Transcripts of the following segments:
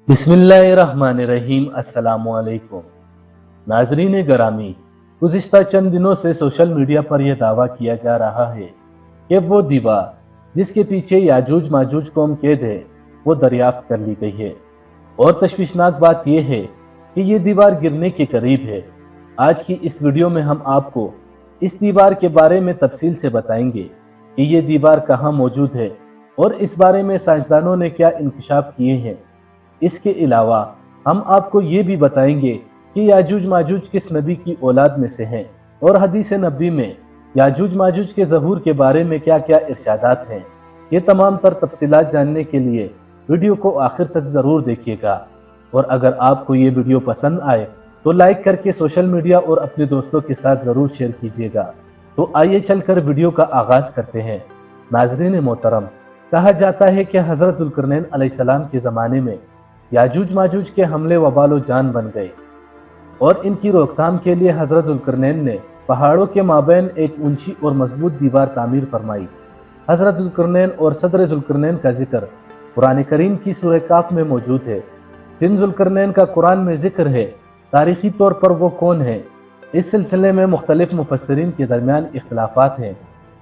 बिस्मिल्लाहिर्रहमानिर्रहीम। अस्सलामुअलैकुम नाजरीन गरामी, गुज़िश्ता चंद दिनों से सोशल मीडिया पर यह दावा किया जा रहा है कि वो दीवार जिसके पीछे याजूज माजूज कौम कैद है वो दरियाफ्त कर ली गई है। और तशवीशनाक बात यह है कि ये दीवार गिरने के करीब है। आज की इस वीडियो में हम आपको इस दीवार के बारे में तफसील से बताएंगे कि ये दीवार कहाँ मौजूद है और इस बारे में साइंसदानों ने क्या इंकशाफ किए हैं। इसके अलावा हम आपको ये भी बताएंगे कि याजूज माजूज किस नबी की औलाद में से हैं और हदीस नबी में याजूज माजूज के ज़हूर के बारे में क्या क्या इरशादात हैं। ये तमाम तर तफसीलात जानने के लिए वीडियो को आखिर तक ज़रूर देखिएगा। और अगर आपको ये वीडियो पसंद आए तो लाइक करके सोशल मीडिया और अपने दोस्तों के साथ ज़रूर शेयर कीजिएगा। तो आइए चलकर वीडियो का आगाज़ करते हैं। नाज़रीन मोहतरम, कहा जाता है कि हज़रत ज़ुल्करनैन अलैहिस्सलाम के ज़माने में याजूज माजूज के हमले वबालो जान बन गए और इनकी रोकथाम के लिए हज़रत ज़ुल्करनैन ने पहाड़ों के माबैन एक ऊंची और मजबूत दीवार तामीर फरमाई। हज़रत ज़ुल्करनैन और सदर ज़ुल्करनैन का जिक्र कुरान करीम की सूरह काफ में मौजूद है। जिन ज़ुल्करनैन का कुरान में जिक्र है, तारीखी तौर पर वो कौन है, इस सिलसिले में मुख्तलिफ मुफस्सिरीन के दरमियान इख्तिलाफात हैं।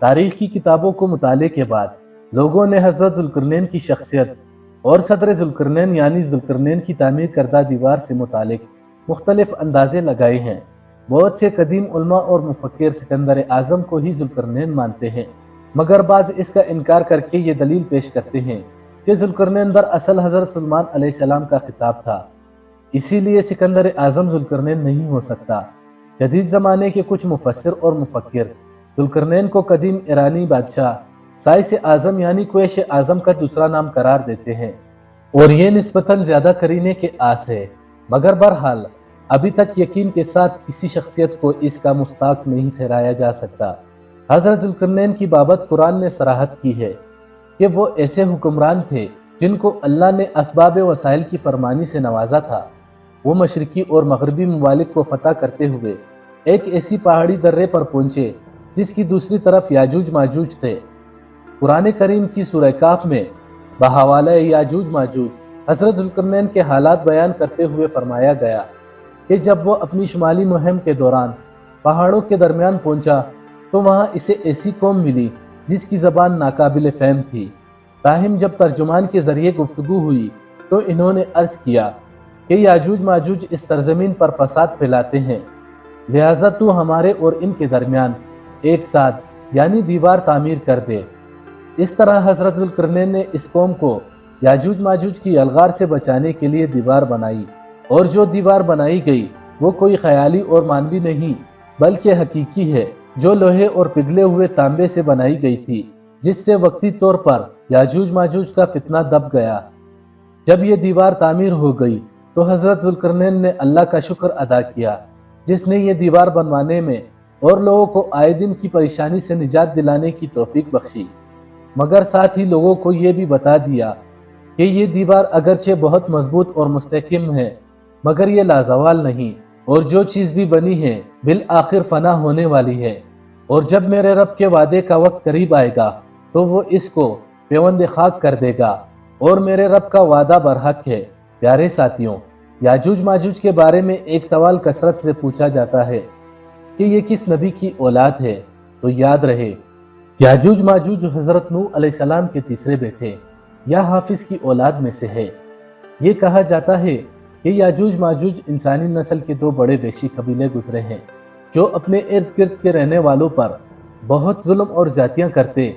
तारीख की किताबों को मुताले के बाद लोगों ने हज़रत ज़ुल्करनैन की शख्सियत और सदर ज़ुल्करनैन यानी ज़ुल्करनैन की तामीर करदा दीवार से मुतालिक मुख्तलिफ अंदाजे लगाए हैं। बहुत से कदीम उलमा और मुफक्किर सिकंदर आज़म को ही ज़ुल्करनैन मानते हैं, मगर बाज़ इसका इनकार करके ये दलील पेश करते हैं कि ज़ुल्करनैन दरअसल हज़रत सुलेमान अलैहिस्सलाम का खिताब था, इसीलिए सिकंदर आज़म ज़ुल्करनैन नहीं हो सकता। जदीद ज़माने के कुछ मुफस्सिर और मुफक्किर ज़ुल्करनैन को कदीम ईरानी बादशाह साइस आज़म यानी कुरैश आज़म का दूसरा नाम करार देते हैं और ये निस्बतन ज़्यादा करीने के आस है, मगर बहरहाल अभी तक यकीन के साथ किसी शख्सियत को इसका मुस्ताक नहीं ठहराया जा सकता। हज़रत ज़ुल्करनैन की बाबत कुरान ने सराहत की है कि वो ऐसे हुक्मरान थे जिनको अल्लाह ने असबाब वसाइल की फरमानी से नवाजा था। वो मशरकी और मगरबी ममालिक को फतह करते हुए एक ऐसी पहाड़ी दर्रे पर पहुंचे जिसकी दूसरी तरफ याजूज माजूज थे। कुरान करीम की सूरह काफ में बहवाले याजूज माजूज हज़रत ज़ुल्करनैन के हालात बयान करते हुए फरमाया गया कि जब वो अपनी शुमाली मुहिम के दौरान पहाड़ों के दरमियान पहुंचा तो वहां इसे ऐसी कौम मिली जिसकी ज़बान नाकाबिल फ़हम थी। ताहिम जब तर्जुमान के ज़रिए गुफ्तगू हुई तो इन्होंने अर्ज़ किया कि याजूज माजूज इस सरजमीन पर फसाद फैलाते हैं, लिहाजा तू हमारे और इनके दरमियान एक साथ यानी दीवार तामीर कर दे। इस तरह हज़रत ज़ुल्करनैन ने इस कौम को याजूज माजूज की अलगार से बचाने के लिए दीवार बनाई, और जो दीवार बनाई गई वो कोई ख्याली और मानवी नहीं बल्कि हकीकी है, जो लोहे और पिघले हुए तांबे से बनाई गई थी, जिससे वक्ती तौर पर याजूज माजूज का फितना दब गया। जब ये दीवार तामीर हो गई तो हज़रत ज़ुल्करनैन ने अल्लाह का शुक्र अदा किया जिसने ये दीवार बनवाने में और लोगों को आए दिन की परेशानी से निजात दिलाने की तौफीक बख्शी, मगर साथ ही लोगों को ये भी बता दिया कि ये दीवार अगरचे बहुत मजबूत और मुस्तहकम है, मगर ये लाजवाल नहीं, और जो चीज़ भी बनी है बिल आखिर फना होने वाली है, और जब मेरे रब के वादे का वक्त करीब आएगा तो वो इसको पेवंद खाक कर देगा, और मेरे रब का वादा बरहक है। प्यारे साथियों, याजूज माजूज के बारे में एक सवाल कसरत से पूछा जाता है कि ये किस नबी की औलाद है, तो याद रहे याजूज माजूज हज़रत नूह अलैहिस्सलाम के तीसरे बेटे या हाफिज की औलाद में से है। ये कहा जाता है कि याजूज माजूज इंसानी नस्ल के दो बड़े वहशी कबीले गुजरे हैं जो अपने इर्द गिर्द के रहने वालों पर बहुत जुल्म और ज्यादतियां करते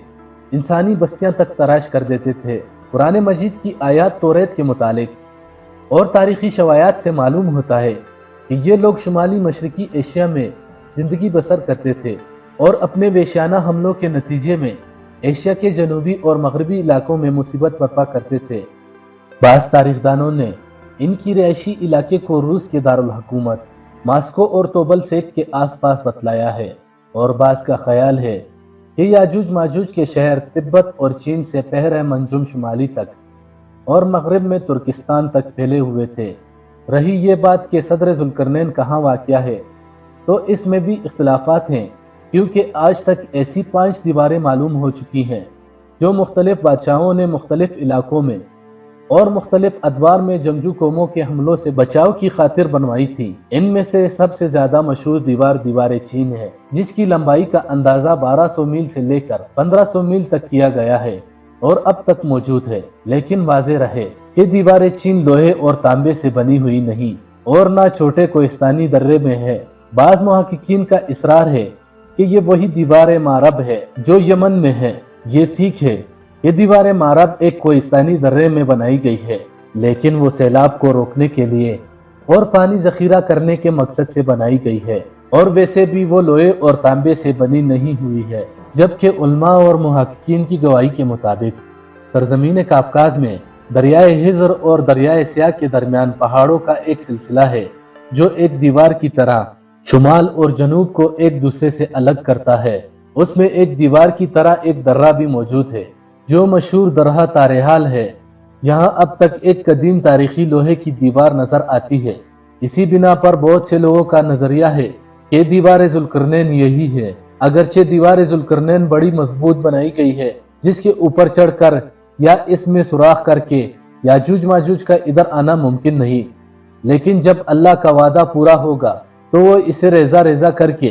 इंसानी बस्तियां तक तराश कर देते थे। कुरान मजीद की आयात तौरेत के मुतालिक और तारीखी शवायात से मालूम होता है कि ये लोग शुमाली मशरकी एशिया में ज़िंदगी बसर करते थे और अपने वेश्याना हमलों के नतीजे में एशिया के जनूबी और मगरबी इलाकों में मुसीबत बर्पा करते थे। बाज़ तारीखदानों ने इनकी रिहायशी इलाके को रूस के दारुल हुकूमत मास्को और तोबल सेक के आसपास बतलाया है, और बाज़ का ख्याल है कि याजूज माजूज के शहर तिब्बत और चीन से पहर मंजुम शुमाली तक और मगरब में तुर्किस्तान तक फैले हुए थे। रही ये बात कि सदर ज़ुल्करनैन कहाँ वाक़या है, तो इसमें भी इख्तिलाफात हैं, क्योंकि आज तक ऐसी 5 दीवारें मालूम हो चुकी हैं जो मुख्तलिफ बादशाहों ने मुख्तलिफ इलाकों में اور مختلف ادوار میں جنگجو قوموں کے حملوں سے بچاؤ کی خاطر بنوائی تھی۔ ان میں سے سب سے زیادہ مشہور دیوار چین ہے، جس کی لمبائی کا اندازہ 1200 میل سے لے کر 1500 میل تک کیا گیا ہے اور اب تک موجود ہے۔ لیکن واضح رہے کہ دیوار چین لوہے اور تانبے سے بنی ہوئی نہیں اور نہ چھوٹے کوہستانی درے میں ہے۔ بعض محققین کا اصرار ہے کہ یہ وہی دیوار مارب ہے جو یمن میں ہے۔ یہ ٹھیک ہے کہ دیوار مارب ایک کوہستانی درے میں بنائی گئی ہے، لیکن وہ سیلاب کو روکنے کے لیے اور پانی ذخیرہ کرنے کے مقصد سے بنائی گئی ہے، اور ویسے بھی وہ لوہے اور تانبے سے بنی نہیں ہوئی ہے۔ جبکہ علماء اور محققین کی گواہی کے مطابق سرزمین کافکاز میں دریائے ہزر اور دریائے سیاہ کے درمیان پہاڑوں کا ایک سلسلہ ہے جو ایک دیوار کی طرح شمال اور جنوب کو ایک دوسرے سے الگ کرتا ہے۔ اس میں ایک دیوار کی طرح ایک درہ بھی موجود ہے جو مشہور درہ تارحال ہے۔ یہاں اب تک ایک قدیم تاریخی لوہے کی دیوار نظر آتی ہے۔ اسی بنا پر بہت سے لوگوں کا نظریہ ہے کہ دیوار ذوالقرنین یہی ہے۔ اگرچہ دیوار ذوالقرنین بڑی مضبوط بنائی گئی ہے، جس کے اوپر چڑھ کر یا اس میں سوراخ کر کے یاجوج ماجوج کا ادھر آنا ممکن نہیں، لیکن جب اللہ کا وعدہ پورا ہوگا تو وہ اسے ریزہ ریزہ کر کے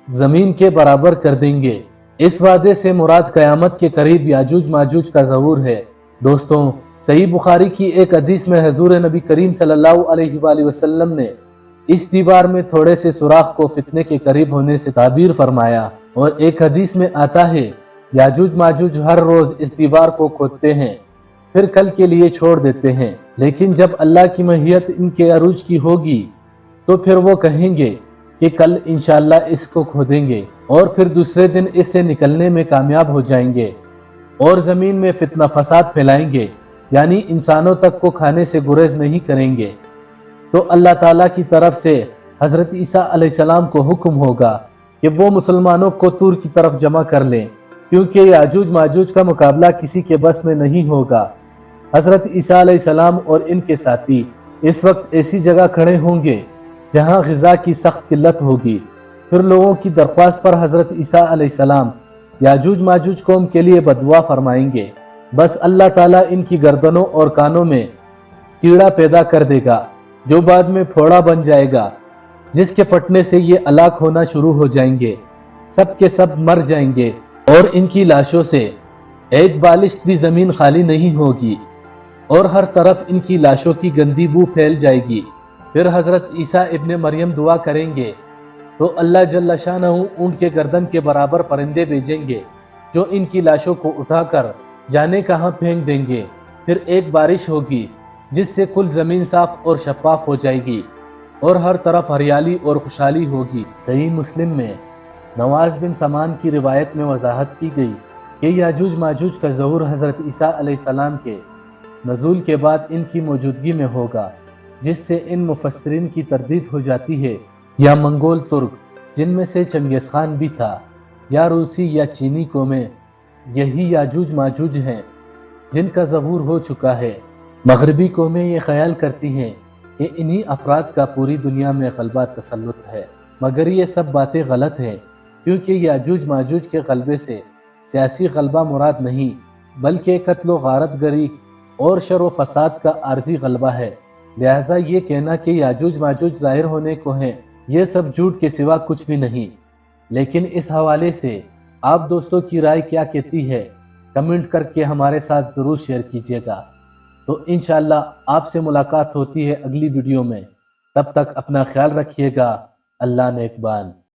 زمین کے برابر کر دیں گے۔ اس وعدے سے مراد قیامت کے قریب یاجوج ماجوج کا ظہور ہے۔ دوستوں، صحیح بخاری کی ایک حدیث میں حضور نبی کریم صلی اللہ علیہ وآلہ وسلم نے اس دیوار میں تھوڑے سے سوراخ کو فتنے کے قریب ہونے سے تعبیر فرمایا، اور ایک حدیث میں آتا ہے یاجوج ماجوج ہر روز اس دیوار کو کھودتے ہیں پھر کل کے لیے چھوڑ دیتے ہیں، لیکن جب اللہ کی مشیت ان کے عروج کی ہوگی تو پھر وہ کہیں گے کہ کل انشاءاللہ اس کو کھودیں گے، اور پھر دوسرے دن اس سے نکلنے میں کامیاب ہو جائیں گے اور زمین میں فتنہ فساد پھیلائیں گے، یعنی انسانوں تک کو کھانے سے گریز نہیں کریں گے۔ تو اللہ تعالیٰ کی طرف سے حضرت عیسیٰ علیہ السلام کو حکم ہوگا کہ وہ مسلمانوں کو طور کی طرف جمع کر لیں، کیونکہ یاجوج ماجوج کا مقابلہ کسی کے بس میں نہیں ہوگا۔ حضرت عیسیٰ علیہ السلام اور ان کے ساتھی اس وقت ایسی جگہ کھڑے ہوں گے جہاں غذا کی سخت قلت ہوگی۔ پھر لوگوں کی درخواست پر حضرت عیسیٰ علیہ السلام یاجوج ماجوج قوم کے لیے بددعا فرمائیں گے، بس اللہ تعالیٰ ان کی گردنوں اور کانوں میں کیڑا پیدا کر دے گا جو بعد میں پھوڑا بن جائے گا، جس کے پھٹنے سے یہ ہلاک ہونا شروع ہو جائیں گے، سب کے سب مر جائیں گے، اور ان کی لاشوں سے ایک بالشت بھی زمین خالی نہیں ہوگی، اور ہر طرف ان کی لاشوں کی گندی بو پھیل جائے گی۔ پھر حضرت عیسیٰ ابن مریم دعا کریں گے تو اللہ جل شانہ ان کے گردن کے برابر پرندے بھیجیں گے جو ان کی لاشوں کو اٹھا کر جانے کہاں پھینک دیں گے۔ پھر ایک بارش ہوگی جس سے کل زمین صاف اور شفاف ہو جائے گی اور ہر طرف ہریالی اور خوشحالی ہوگی۔ صحیح مسلم میں نواز بن سمان کی روایت میں وضاحت کی گئی کہ یاجوج ماجوج کا ظہور حضرت عیسیٰ علیہ السلام کے نزول کے بعد ان کی موجودگی میں ہوگا، جس سے ان مفسرین کی تردید ہو جاتی ہے یا منگول ترک، جن میں سے چنگیز خان بھی تھا، یا روسی یا چینی قومیں، یہی یاجوج ماجوج ہیں جن کا ظہور ہو چکا ہے۔ مغربی قومیں یہ خیال کرتی ہیں کہ انہی افراد کا پوری دنیا میں غلبہ تسلط ہے، مگر یہ سب باتیں غلط ہیں، کیونکہ یاجوج ماجوج کے غلبے سے سیاسی غلبہ مراد نہیں، بلکہ قتل و غارت گری اور شر و فساد کا عارضی غلبہ ہے۔ لہٰذا یہ کہنا کہ یاجوج ماجوج ظاہر ہونے کو ہیں، یہ سب جھوٹ کے سوا کچھ بھی نہیں۔ لیکن اس حوالے سے آپ دوستوں کی رائے کیا کہتی ہے؟ کمنٹ کر کے ہمارے ساتھ ضرور شیئر کیجیے گا۔ تو انشاءاللہ آپ سے ملاقات ہوتی ہے اگلی ویڈیو میں، تب تک اپنا خیال رکھیے گا۔ اللہ نگہبان۔